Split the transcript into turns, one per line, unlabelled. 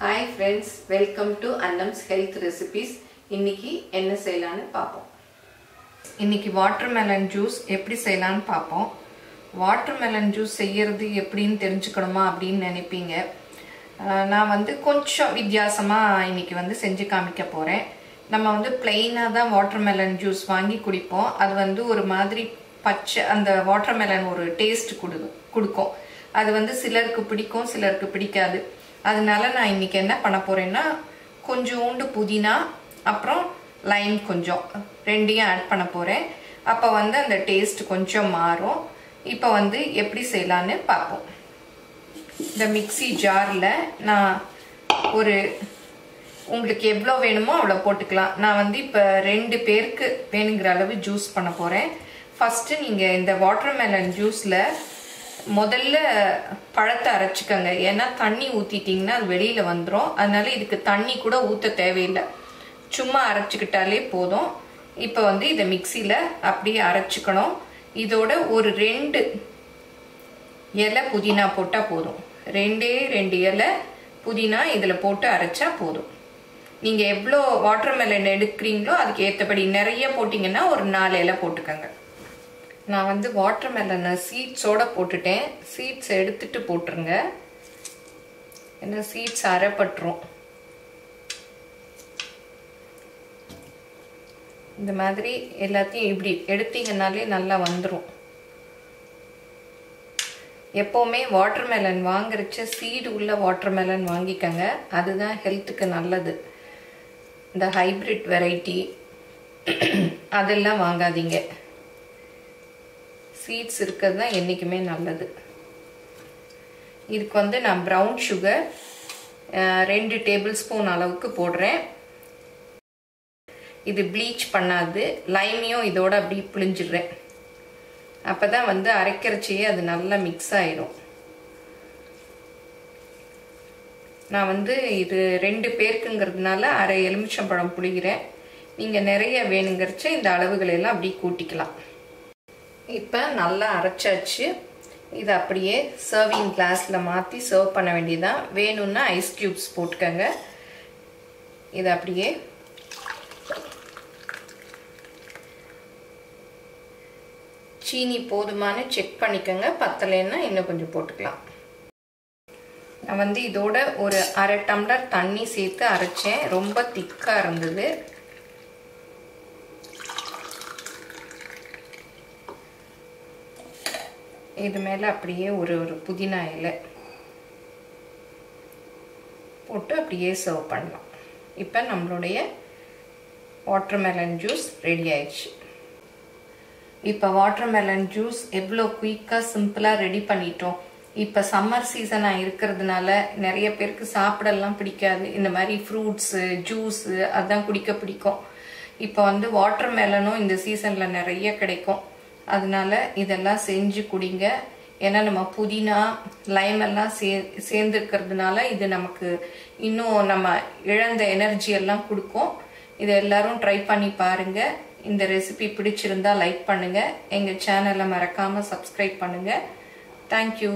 Hi friends, welcome to Annam's Health Recipes. இன்னைக்கு என்ன செய்யலாம்னு பாப்போம். இன்னைக்கு வாட்டர்மெலன் ஜூஸ் எப்படி செய்யலாம்னு பாப்போம். வாட்டர்மெலன் ஜூஸ் செய்யிறது எப்படின்னு தெரிஞ்சுக்கணுமா அப்படினு நினைப்பீங்க. நான் கொஞ்சம் வித்தியாசமா இன்னைக்கு செஞ்சு காமிக்க போறேன். நம்ம ப்ளைனா தான் வாட்டர்மெலன் ஜூஸ் வாங்கி குடிப்போம். அது ஒரு மாதிரி பச்சை அந்த வாட்டர்மெலன் ஒரு டேஸ்ட் கொடுக்கும். அது சிலருக்கு பிடிக்கும், சிலருக்கு பிடிக்காது. அதனால நான் இன்னைக்கு என்ன பண்ண போறேன்னா கொஞ்சோண்டு புதினா அப்புறம் லைம் கொஞ்சம் ரெண்டையும் ஆட் பண்ண போறேன். அப்ப அந்த டேஸ்ட் கொஞ்சம் மாறும். இப்போ எப்படி செய்யலாம்னு பாப்போம். இந்த மிக்ஸி ஜார்ல நான் ஒரு உங்களுக்கு எவ்வளவு வேணுமோ அவ்வளவு போட்டுக்கலாம். நான் இப்ப 2 பேருக்கு வேணுங்கிற அளவு ஜூஸ் பண்ண போறேன். ஃபர்ஸ்ட் நீங்க இந்த வாட்டர்மெலன் ஜூஸ்ல முதல்ல பழத்தை அரைச்சுக்கங்க. ஏன்னா தண்ணி ஊத்திட்டீங்கன்னா அது வெளியில வந்துடும். அதனால இதுக்கு தண்ணி கூட ஊத்த தேவையில்லை, சும்மா அரைச்சுக்கிட்டாலே போதும். இப்போ இதை மிக்சியில அப்படியே அரைச்சுக்கணும். இதோட ஒரு 2 இலை புதினா போட்டா போதும். 2 இலை புதினா இதுல போட்டு அரைச்சா போதும். நீங்க எவ்வளோ வாட்டர்மெலன் எடுக்கிறீங்களோ அதுக்கு ஏற்றபடி நிறைய போட்டீங்கன்னா ஒரு 4 இலை போட்டுக்கங்க. நான் வாட்டர்மெலனை சீட்ஸோட போட்டுட்டேன். சீட்ஸ் எடுத்துட்டு போட்டுருங்க, ஏன்னா சீட்ஸ் அரைப்பட்டுரும். இந்த மாதிரி எல்லாத்தையும் இப்படி எடுத்தீங்கன்னாலே நல்லா வந்துடும். எப்போவுமே வாட்டர்மெலன் வாங்குறச்ச சீடு உள்ள வாட்டர்மெலன் வாங்கிக்கங்க, அதுதான் ஹெல்த்துக்கு நல்லது. இந்த ஹைபிரிட் வெரைட்டி அதெல்லாம் வாங்காதீங்க. சீட்ஸ் இருக்கிறது தான் என்றைக்குமே நல்லது. இதுக்கு நான் ப்ரௌன் சுகர் 2 டேபிள் ஸ்பூன் அளவுக்கு போடுறேன். இது ப்ளீச் பண்ணாது. லைமையும் இதோட அப்படி புளிஞ்சிடுறேன். அப்பதான் அரைக்கிறச்சையே அது நல்லா மிக்ஸ் ஆயிடும். நான் இது 2 பேருக்குங்கிறதுனால அரை எலுமிச்சம்பழம் புளிகிறேன். நீங்கள் நிறைய வேணுங்கிறச்ச இந்த அளவுகளை எல்லாம் அப்படி கூட்டிக்கலாம். இப்போ நல்லா அரைச்சாச்சு. இதை அப்படியே சர்விங் கிளாஸில் மாற்றி சர்வ் பண்ண வேண்டியதான். வேணும்னா ஐஸ் கியூப்ஸ் போட்டுக்கங்க. இதை அப்படியே சீனி போதுமானு செக் பண்ணிக்கோங்க, பத்தலைன்னா இன்னும் கொஞ்சம் போட்டுக்கலாம். நான் இதோட ஒரு அரை டம்ளர் தண்ணி சேர்த்து அரைச்சேன். ரொம்ப திக்காக இருந்தது. இது மேலே அப்படியே ஒரு புதினா இலை போட்டு அப்படியே சர்வ் பண்ணலாம். இப்போ நம்மளுடைய வாட்டர்மெலன் ஜூஸ் ரெடி ஆயிடுச்சு. இப்போ வாட்டர்மெலன் ஜூஸ் எவ்வளோ குயிக்காக சிம்பிளாக ரெடி பண்ணிட்டோம். இப்போ சம்மர் சீசனாக இருக்கிறதுனால நிறைய பேருக்கு சாப்பிடலாம் பிடிக்காது. இந்த மாதிரி ஃப்ரூட்ஸு ஜூஸு அதுதான் குடிக்க பிடிக்கும். இப்போ வாட்டர்மெலனும் இந்த சீசனில் நிறைய கிடைக்கும். அதனால இதெல்லாம் செஞ்சு குடிங்க. ஏன்னா நம்ம புதினா லைம் எல்லாம் சேர்ந்துருக்கிறதுனால இது நமக்கு இன்னும் நம்ம இழந்த எனர்ஜி எல்லாம் கொடுக்கும். இதை எல்லாரும் ட்ரை பண்ணி பாருங்க. இந்த ரெசிபி பிடிச்சிருந்தா லைக் பண்ணுங்க. எங்க சேனலை மறக்காம சப்ஸ்கிரைப் பண்ணுங்க. தேங்க்யூ.